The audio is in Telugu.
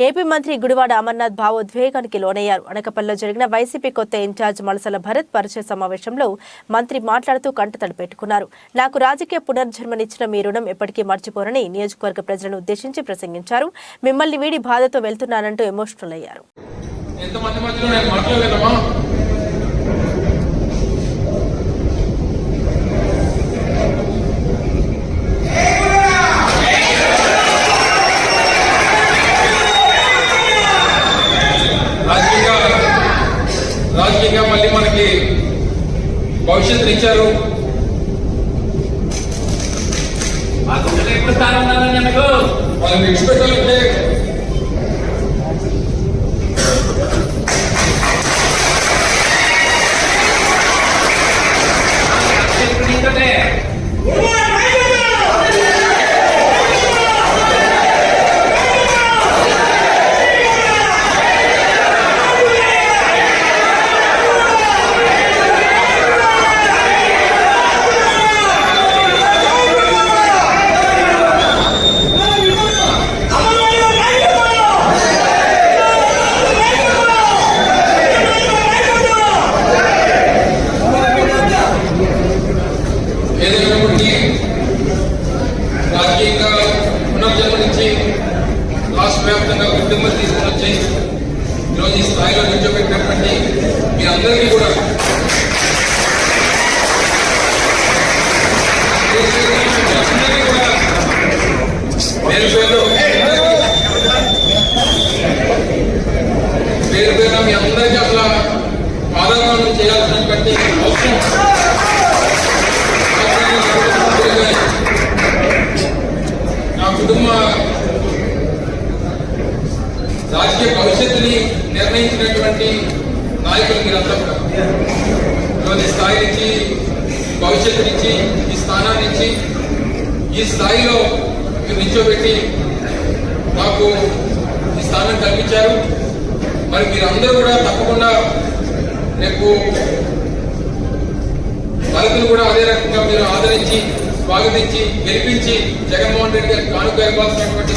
ఏపీ మంత్రి గుడివాడ అమర్నాథ్ భావోద్వేగానికి లోనయ్యారు. అనకాపల్లిలో జరిగిన వైసీపీ కొత్త ఇన్ఛార్జ్ మలసల భరత్ పరిచయ సమావేశంలో మంత్రి మాట్లాడుతూ కంటతడి పెట్టుకున్నారు. నాకు రాజకీయ పునర్జన్మనిచ్చిన మీ రుణం ఎప్పటికీ మర్చిపోరని నియోజకవర్గ ప్రజలను ఉద్దేశించి ప్రసంగించారు. మిమ్మల్ని వీడి బాధతో వెళ్తున్నానంటూ ఎమోషనల్ అయ్యారు. రాజకీయంగా మళ్ళీ మనకి భవిష్యత్తుని ఇచ్చారు. వాళ్ళని విడిచిపెట్టాలంటే రాజకీయంగా పునర్జన్మనిచ్చి రాష్ట్ర వ్యాప్తంగా ఉద్యమం తీసుకుని వచ్చి ఈరోజు ఈ స్థాయిలో నిల్చోబెట్టినటువంటి మీ అందరికీ కూడా పేరు పేరు మీ అందరికీ అసలు పాదాలను చేయాల్సినటువంటి అవసరం కుటుంబ రాజకీయ భవిష్యత్తుని నిర్ణయించినటువంటి నాయకులు మీరంతా కూడా ఈరోజు ఈ స్థాయి నుంచి భవిష్యత్తునిచ్చి ఈ స్థానాన్ని ఇచ్చి ఈ స్థాయిలో మీరు నిల్చోబెట్టి మాకు ఈ స్థానం కల్పించారు. మరి మీరందరూ కూడా తప్పకుండా రేపు భరత్ను కూడా అదే రకంగా మీరు ఆదరించి స్వాగతించి గెలిపించి జగన్మోహన్ రెడ్డి గారికి కానుక ఇవ్వాల్సినటువంటి